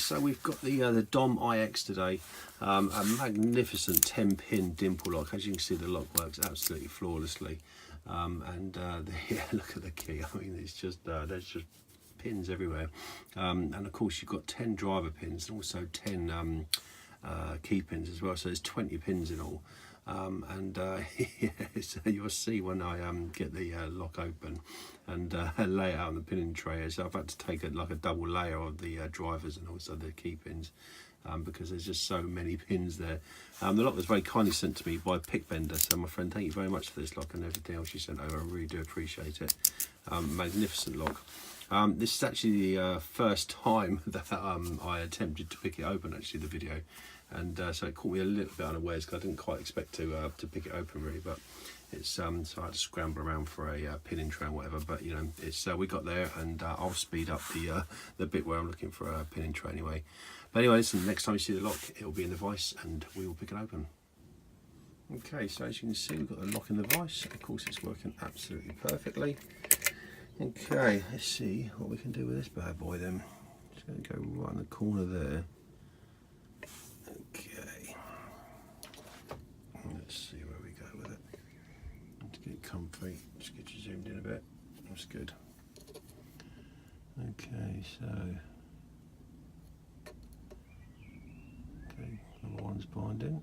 so we've got the Dom IX today, a magnificent 10-pin dimple lock. As you can see, the lock works absolutely flawlessly, yeah, look at the key. I mean, it's just there's just pins everywhere, and of course you've got 10 driver pins and also 10 key pins as well, so there's 20 pins in all. Yeah, so you'll see when I get the lock open and lay it out on the pinning tray. So I've had to take like a double layer of the drivers and also the key pins, because there's just so many pins there. The lock was very kindly sent to me by Pick Bender, so my friend, thank you very much for this lock and everything else you sent over. I really do appreciate it. Magnificent lock. This is actually the first time that I attempted to pick it open, actually, the video. And so it caught me a little bit unawares because I didn't quite expect to pick it open really, but it's so I had to scramble around for a pinning tray and whatever. But you know, it's we got there, and I'll speed up the bit where I'm looking for a pinning tray anyway. But anyway, listen, next time you see the lock, it'll be in the vise, and we will pick it open. Okay, so as you can see, we've got the lock in the vise. Of course, it's working absolutely perfectly. Okay, let's see what we can do with this bad boy then. Just going to go right in the corner there. Okay, let's see where we go with it. Let's get comfy, just get you zoomed in a bit. That's good. Okay, so number one's binding.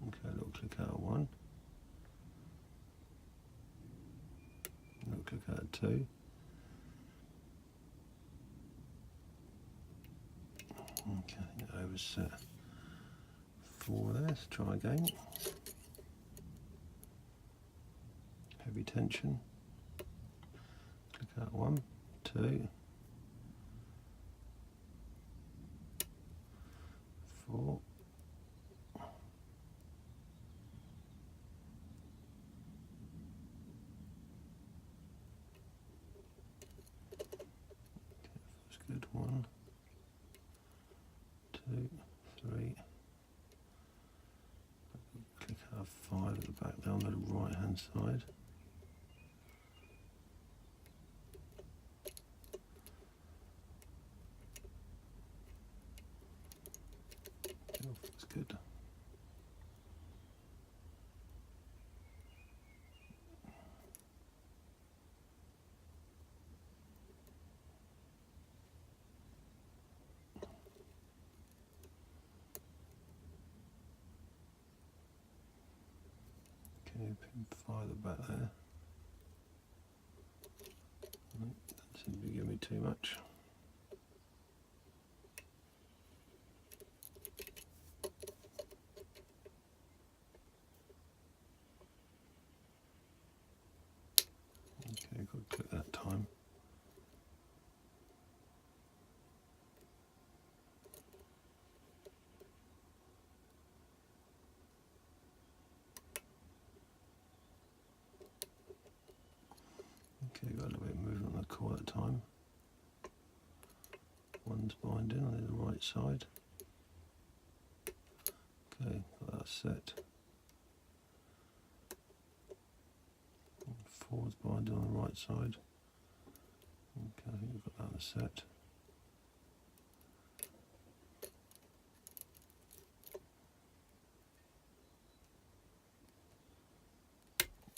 Okay, little click out of one. Little click out of two. Okay, overset 4 there, let's try again. Heavy tension. Click out 1, 2, 4. That's good. 1, 2, 3. Click out 5 at the back down the right hand side. That's good. Okay, pin 5 at the back there. That seems to be giving me too much. Okay, good click that time. Okay, got a little bit of movement on the core at the time. One's binding on the right side. Okay, got that set. 4's binding on the right side. Okay, I think we've got that set.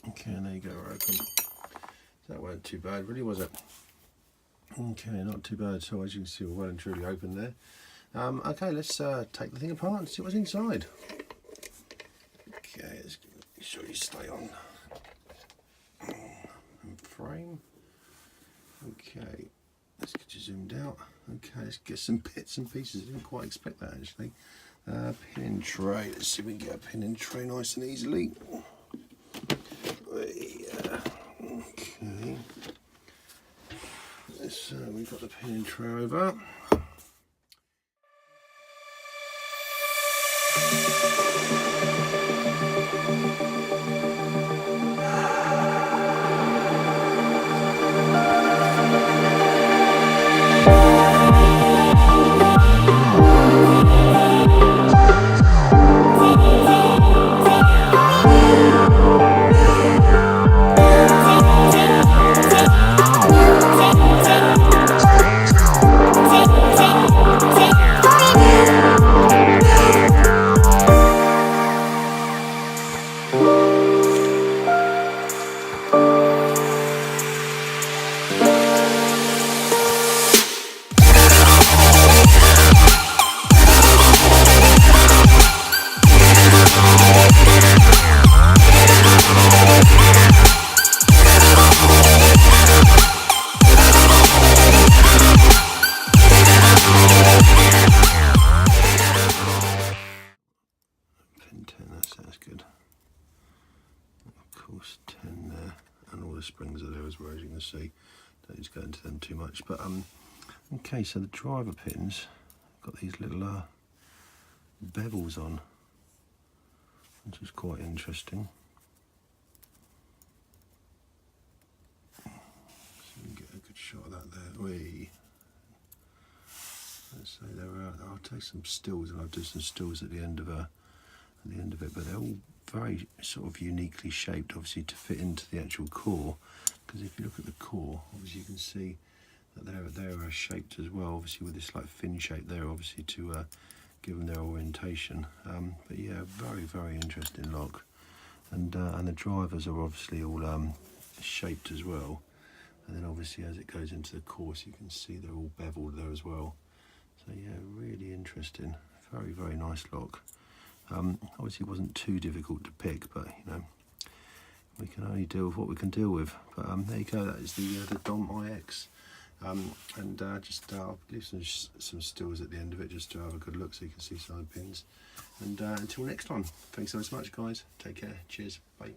Okay, and there you go, we're open. That weren't too bad, really, was it? Okay, not too bad at all. As you can see, we're well and truly open there. Okay, let's take the thing apart and see what's inside. Okay, let's make sure you stay on frame. Okay, let's get you zoomed out. Okay, let's get some bits and pieces. I didn't quite expect that actually. Pinning tray. Let's see if we can get a pinning tray nice and easily. Okay. So we've got the pinning tray over. springs are there as well, as you can see. Don't just go into them too much. But okay, so the driver pins got these little bevels on, which is quite interesting. So we can get a good shot of that there. Whee. Let's say they're I'll take some stills, and I'll do some stills at the end of it, but they're all very sort of uniquely shaped, obviously, to fit into the actual core. Because if you look at the core, obviously you can see that they're shaped as well, obviously with this like fin shape there, obviously to give them their orientation. But yeah, very interesting lock, and the drivers are obviously all shaped as well. And then obviously as it goes into the course, you can see they're all beveled there as well. So yeah, really interesting. Very nice lock. Obviously it wasn't too difficult to pick, but you know, we can only deal with what we can deal with. But there you go, that is the Dom IX. And I'll leave some stills at the end of it just to have a good look so you can see some of the pins. And until next time, thanks so much guys, take care, cheers, bye.